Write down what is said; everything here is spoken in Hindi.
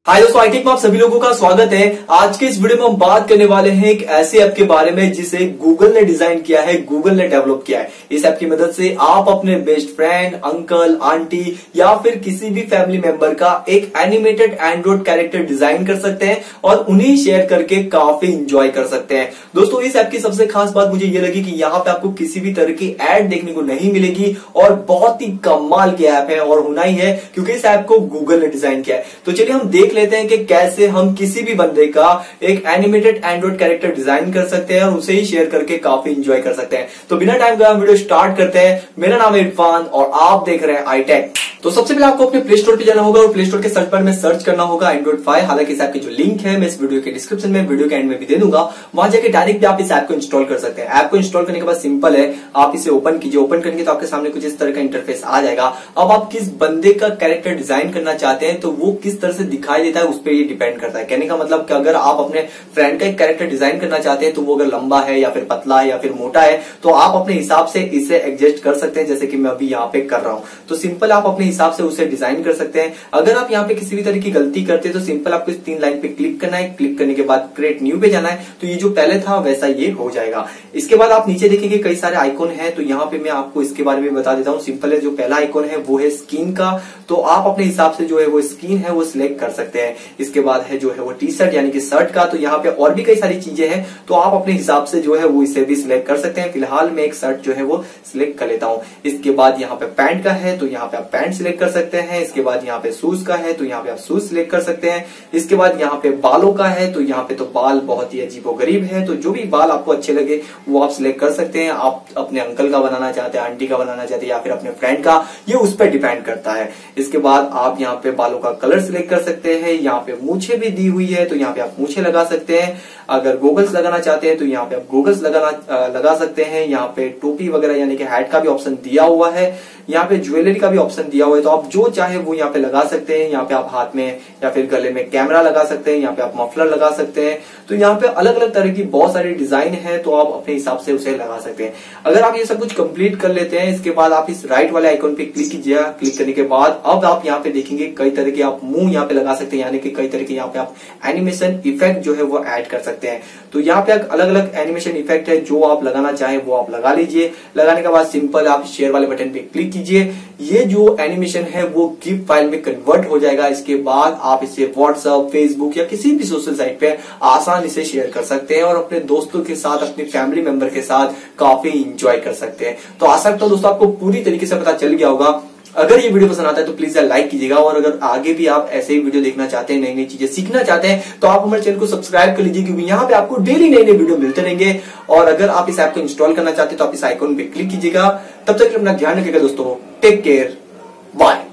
हाय दोस्तों, आई टेक में आप सभी लोगों का स्वागत है। आज के इस वीडियो में हम बात करने वाले हैं एक ऐसे ऐप के बारे में जिसे गूगल ने डिजाइन किया है, गूगल ने डेवलप किया है। इस ऐप की मदद से आप अपने बेस्ट फ्रेंड, अंकल, आंटी या फिर किसी भी फैमिली मेंबर का एक एनिमेटेड एंड्रॉइड कैरेक्टर डिजाइन कर सकते हैं और उन्हें शेयर करके काफी इंजॉय कर सकते हैं। दोस्तों, इस ऐप की सबसे खास बात मुझे ये लगी कि यहाँ पे आपको किसी भी तरह की एड देखने को नहीं मिलेगी और बहुत ही कमाल की ऐप है और होना ही है क्योंकि इस ऐप को गूगल ने डिजाइन किया है। तो चलिए हम देख लेते हैं कि कैसे हम किसी भी बंदे का एक एनिमेटेड एंड्रॉइड कैरेक्टर डिजाइन कर सकते हैं और उसे ही शेयर करके काफी एंजॉय कर सकते हैं। तो बिना टाइम गए हम वीडियो स्टार्ट करते हैं। मेरा नाम है इरफान और आप देख रहे हैं आई टेक। तो सबसे पहले आपको अपने प्ले स्टोर पे जाना होगा और प्ले स्टोर के सर्च बार में सर्च करना होगा एंड्रॉइड 5। हालांकि इस ऐप की जो लिंक है मैं इस वीडियो के डिस्क्रिप्शन में, वीडियो के एंड में भी दे दूंगा। वहां जाके डायरेक्ट आप इस ऐप को इंस्टॉल कर सकते हैं। ऐप को इंस्टॉल करने के बाद सिंपल है, आप इसे ओपन कीजिए। ओपन करेंगे तो आपके सामने कुछ इस तरह का इंटरफेस आ जाएगा। अब आप किस बंदे का कैरेक्टर डिजाइन करना चाहते हैं तो वो किस तरह से दिखाई देता है उस पर ये डिपेंड करता है। कहने का मतलब कि अगर आप अपने फ्रेंड का एक कैरेक्टर डिजाइन करना चाहते हैं तो वो अगर लंबा है या फिर पतला है या फिर मोटा है तो आप अपने हिसाब से इसे एडजस्ट कर सकते हैं, जैसे कि मैं अभी यहाँ पे कर रहा हूं। तो सिंपल आप अपने हिसाब से उसे डिजाइन कर सकते हैं। अगर आप यहाँ पे किसी भी तरह की गलती करते हैं तो सिंपल आपको इस 3 लाइन पे क्लिक करना है। क्लिक करने के बाद क्रिएट न्यू पे जाना है तो ये जो पहले था वैसा ये हो जाएगा। इसके बाद आप नीचे देखेंगे कई सारे आइकॉन है, तो यहाँ पे मैं आपको इसके बारे में बता देता हूँ। सिंपल है, जो पहला आइकॉन है वो है स्किन का, तो आप अपने हिसाब से जो है वो स्किन है वो सिलेक्ट कर सकते हैं। इसके बाद है जो है वो टी शर्ट यानी कि शर्ट का, तो यहाँ पे और भी कई सारी चीजें हैं तो आप अपने हिसाब से जो है वो इसे भी सिलेक्ट कर सकते हैं। फिलहाल मैं एक शर्ट जो है वो सिलेक्ट कर लेता हूँ। इसके बाद यहाँ पे पैंट का है तो यहाँ पे आप पैंट सिलेक्ट कर सकते हैं। इसके बाद यहाँ पे शूज का है तो यहाँ पे आप शूज सिलेक्ट कर सकते हैं। इसके बाद यहाँ पे बालों का है तो यहाँ पे तो बाल बहुत ही अजीबोगरीब है, तो जो भी बाल आपको अच्छे लगे वो आप सिलेक्ट कर सकते हैं। आप अपने अंकल का बनाना चाहते हैं, आंटी का बनाना चाहते हैं या फिर अपने फ्रेंड का, ये उस पर डिपेंड करता है। इसके बाद आप यहाँ पे बालों का कलर सिलेक्ट कर सकते हैं। यहाँ पे मूछें भी दी हुई है तो यहाँ पे आप मूछें लगा सकते हैं। अगर गोगल्स लगाना चाहते हैं तो यहाँ पे आप गोगल्स लगा सकते हैं। यहाँ पे टोपी वगैरह यानी कि हैट का भी ऑप्शन दिया हुआ है। यहाँ पे ज्वेलरी का भी ऑप्शन दिया हुआ है, तो आप जो चाहे वो यहाँ पे लगा सकते हैं। यहाँ पे आप हाथ में या फिर गले में कैमरा लगा सकते हैं। यहाँ पे आप मफलर लगा सकते हैं। तो यहाँ पे अलग अलग तरह की बहुत सारी डिजाइन है तो आप अपने हिसाब से उसे लगा सकते हैं। अगर आप ये सब कुछ कंप्लीट कर लेते हैं, इसके बाद आप इस राइट वाले आइकॉन पे क्लिक कीजिए। क्लिक करने के बाद अब आप यहाँ पे देखेंगे कई तरह के आप मुंह यहाँ पे लगा सकते हैं, यानी कि कई तरह के यहाँ पे आप एनिमेशन इफेक्ट जो है वो ऐड कर सकते हैं। तो यहाँ पे अलग अलग एनिमेशन इफेक्ट है, जो आप लगाना चाहें वो आप लगा लीजिए। लगाने के बाद सिंपल आप शेयर वाले बटन पे क्लिक कीजिए। ये जो एनिमेशन है वो गिफ फाइल में कन्वर्ट हो जाएगा। इसके बाद आप इसे व्हाट्सएप, फेसबुक या किसी भी सोशल साइट पे आसानी से शेयर कर सकते हैं और अपने दोस्तों के साथ, अपने फैमिली मेंबर के साथ काफी इंजॉय कर सकते हैं। तो आशा करता हूं दोस्तों आपको पूरी तरीके से पता चल गया होगा। अगर ये वीडियो पसंद आता है तो प्लीज लाइक कीजिएगा और अगर आगे भी आप ऐसे ही वीडियो देखना चाहते हैं, नई नई चीजें सीखना चाहते हैं तो आप हमारे चैनल को सब्सक्राइब कर लीजिए क्योंकि यहाँ पे आपको डेली नए नए वीडियो मिलते रहेंगे। और अगर आप इस ऐप को इंस्टॉल करना चाहते हैं तो आप इस आइकॉन पे क्लिक कीजिएगा। तब तक अपना ध्यान रखिएगा दोस्तों। Take care, bye.